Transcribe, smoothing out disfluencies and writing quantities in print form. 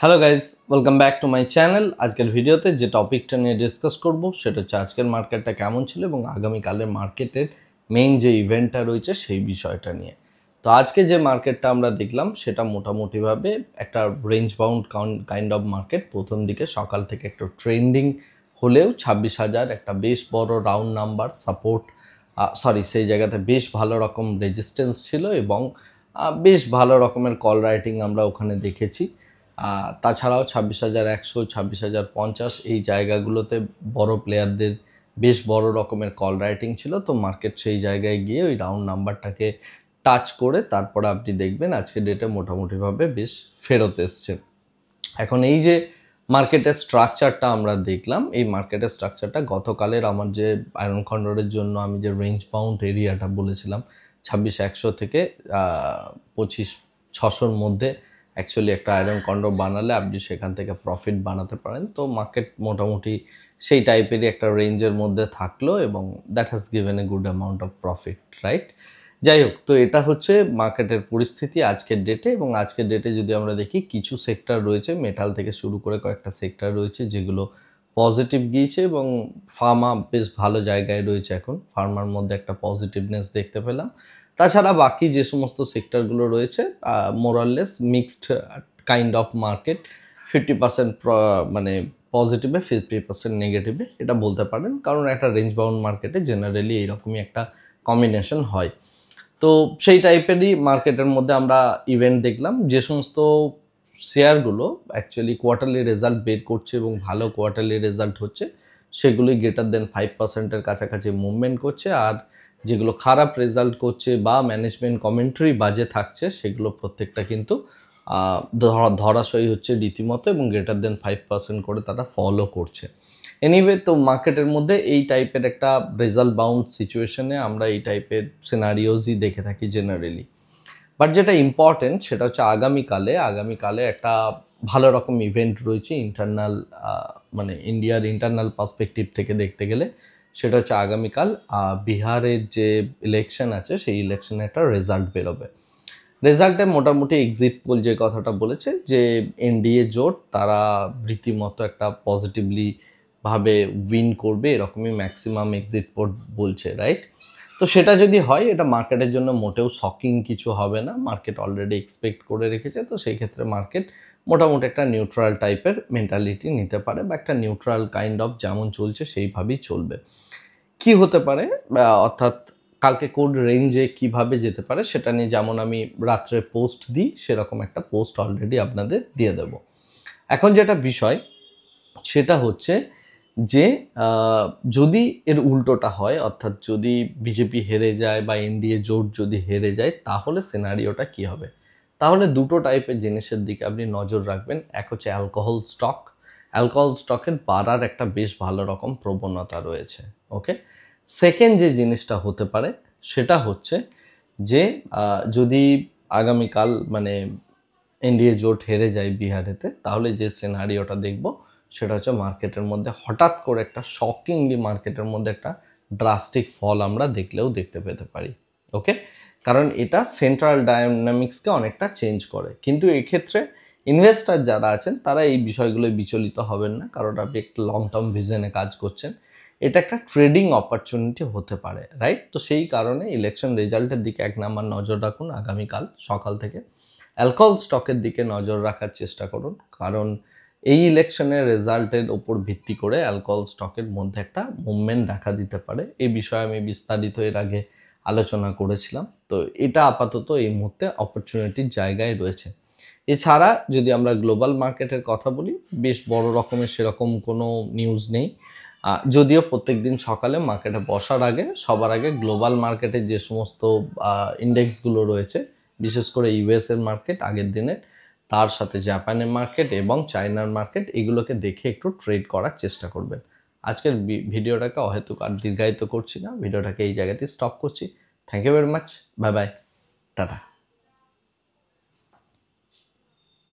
Hello guys, welcome back to my channel. আজকের ভিডিওতে যে টপিকটা নিয়ে ডিসকাস করব সেটা হচ্ছে আজকের মার্কেটটা কেমন ছিল এবং আগামীকালের মার্কেটের মেইন যে ইভেন্টটা রয়েছে সেই বিষয়টা নিয়ে। তো আজকে যে মার্কেটটা আমরা দেখলাম সেটা মোটামুটিভাবে একটা range bound kind of market. প্রথম দিকে সকাল থেকে একটু ট্রেন্ডিং হলেও 26,000 একটা বেশ বড় রাউন্ড নাম্বার সাপোর্ট, সেই জায়গাতে বেশ ভালো রকম রেজিস্ট্যান্স ছিল এবং বেশ ভালো রকমের কল রাইটিং আমরা ওখানে দেখেছি। তাছাড়াও 26,100, 26,050 এই জায়গাগুলোতে বড় প্লেয়ারদের বেশ বড় রকমের কল রাইটিং ছিল। তো মার্কেট সেই জায়গায় গিয়ে ওই রাউন্ড নাম্বারটাকে টাচ করে তারপরে আপনি দেখবেন আজকে ডেটে মোটামুটিভাবে বেশ ফেরত এসছে। এখন এই যে মার্কেটের স্ট্রাকচারটা আমরা দেখলাম, এই মার্কেটের স্ট্রাকচারটা গতকালের আমার যে আয়রন কন্ডোরের জন্য আমি যে রেঞ্জ বাউন্ড এরিয়াটা বলেছিলাম 26,100 থেকে 25,600 মধ্যে অ্যাকচুয়ালি একটা আয়রন কন্ডোর বানালে আপনি সেখান থেকে প্রফিট বানাতে পারেন। তো মার্কেট মোটামুটি সেই টাইপেরই একটা রেঞ্জের মধ্যে থাকলো এবং that has given a good amount of profit, right? যাই হোক, তো এটা হচ্ছে মার্কেটের পরিস্থিতি আজকের ডেটে। এবং আজকের ডেটে যদি আমরা দেখি কিছু সেক্টর রয়েছে, মেটাল থেকে শুরু করে কয়েকটা সেক্টর রয়েছে যেগুলো পজিটিভ গিয়েছে এবং ফার্মা বেশ ভালো জায়গায় রয়েছে। এখন ফার্মার মধ্যে একটা পজিটিভনেস দেখতে পেলাম। তাছাড়া বাকি যে সমস্ত সেক্টরগুলো রয়েছে মোরাললেস মিক্সড কাইন্ড অফ মার্কেট, 50% মানে পজিটিভে, 50% নেগেটিভে এটা বলতে পারেন, কারণ একটা রেঞ্জ বাউন্ড মার্কেটে জেনারেলি এইরকমই একটা কম্বিনেশন হয়। তো সেই টাইপেরই মার্কেটের মধ্যে আমরা ইভেন্ট দেখলাম। যে সমস্ত শেয়ারগুলো অ্যাকচুয়ালি কোয়ার্টারলি রেজাল্ট বের করছে এবং ভালো কোয়ার্টারলি রেজাল্ট হচ্ছে সেগুলোই গ্রেটার দেন 5%-এর কাছাকাছি মুভমেন্ট করছে, আর যেগুলো খারাপ রেজাল্ট করছে বা ম্যানেজমেন্ট কমেন্ট্রি বাজে থাকছে সেগুলো প্রত্যেকটা কিন্তু ধরাশয়ী হচ্ছে রীতিমতো এবং গ্রেটার দেন 5% করে তারা ফলো করছে। এনিওয়ে, তো মার্কেটের মধ্যে এই টাইপের একটা রেজাল্ট বাউন্ড সিচুয়েশনে আমরা এই টাইপের সিনারিওজই দেখে থাকি জেনারেলি। বাট যেটা ইম্পর্টেন্ট সেটা হচ্ছে আগামীকালে একটা ভালো রকম ইভেন্ট রয়েছে ইন্টারনাল, মানে ইন্ডিয়ার ইন্টারনাল পার্সপেক্টিভ থেকে দেখতে গেলে। সেটা হচ্ছে আগামীকাল বিহারের যে ইলেকশন আছে সেই ইলেকশনে একটা রেজাল্ট বেরোবে। রেজাল্টে মোটামুটি এক্সিট পোল যে কথাটা বলেছে যে এনডিএ জোট তারা রীতিমতো একটা পজিটিভলি ভাবে উইন করবে, এরকমই ম্যাক্সিমাম এক্সিট পোল বলছে, রাইট? তো সেটা যদি হয় এটা মার্কেটের জন্য মোটেও শকিং কিছু হবে না, মার্কেট অলরেডি এক্সপেক্ট করে রেখেছে। তো সেই ক্ষেত্রে মার্কেট মোটামুটি একটা নিউট্রাল টাইপের মেন্টালিটি নিতে পারে বা একটা নিউট্রাল কাইন্ড অফ যেমন চলছে সেইভাবেই চলবে। কি হতে পারে, অর্থাৎ কালকে কোড রেঞ্জে কিভাবে যেতে পারে সেটা নিয়ে যেমন আমি রাত্রে পোস্ট দিই সেরকম একটা পোস্ট অলরেডি আপনাদের দিয়ে দেব। এখন যেটা বিষয় সেটা হচ্ছে যে যদি এর উল্টোটা হয়, অর্থাৎ যদি বিজেপি হেরে যায় বা এনডিএ জোট যদি হেরে যায় তাহলে সিনারিওটা কি হবে। তাহলে দুটো টাইপের জিনিসের দিকে আপনি নজর রাখবেন। এক হচ্ছে অ্যালকোহল স্টকের বাড়ার একটা বেশ ভালো রকম প্রবণতা রয়েছে, ওকে। সেকেন্ড যে জিনিসটা হতে পারে সেটা হচ্ছে যে যদি আগামীকাল মানে এনডিএ জোট হেরে যায় বিহারেতে, তাহলে যে সিনারিওটা দেখব সেটা হচ্ছে মার্কেটের মধ্যে হঠাৎ করে একটা শকিংলি মার্কেটের মধ্যে একটা ড্রাস্টিক ফল আমরা দেখতে পেতে পারি, ওকে। কারণ এটা সেন্ট্রাল ডায়নামিক্সকে অনেকটা চেঞ্জ করে। কিন্তু এক্ষেত্রে ইনভেস্টার যারা আছেন তারা এই বিষয়গুলো বিচলিত হবেন না, কারণ আপনি একটা লং টার্ম ভিশনে কাজ করছেন। এটা একটা ট্রেডিং অপরচুনিটি হতে পারে, রাইট? তো সেই কারণে ইলেকশন রেজাল্টের দিকে এক নাম্বার নজর রাখুন। আগামীকাল সকাল থেকে অ্যালকোহল স্টকের দিকে নজর রাখার চেষ্টা করুন, কারণ এই ইলেকশনের রেজাল্টের ওপর ভিত্তি করে অ্যালকোহল স্টকের মধ্যে একটা মুভমেন্ট দেখা দিতে পারে। এই বিষয়ে আমি বিস্তারিত এর আগে আলোচনা করেছিলাম। তো এটা আপাতত এই মুহূর্তে অপরচুনিটির জায়গায় রয়েছে। এছাড়া যদি আমরা গ্লোবাল মার্কেটের কথা বলি, বেশ বড় রকমের সেরকম কোনো নিউজ নেই। যদিও প্রত্যেক দিন সকালে মার্কেটে বসার আগে সবার আগে গ্লোবাল মার্কেটের যে সমস্ত ইন্ডেক্সগুলো রয়েছে, বিশেষ করে ইউএসের মার্কেট আগের দিনের, তার সাথে জাপানের মার্কেট এবং চায়নার মার্কেট, এগুলোকে দেখে একটু ট্রেড করার চেষ্টা করবেন। আজকের ভিডিওটাকে অহেতুক আর দীর্ঘায়িত করছি না, ভিডিওটাকে এই জায়গাতেই স্টপ করছি। Thank you very much, bye bye, tata.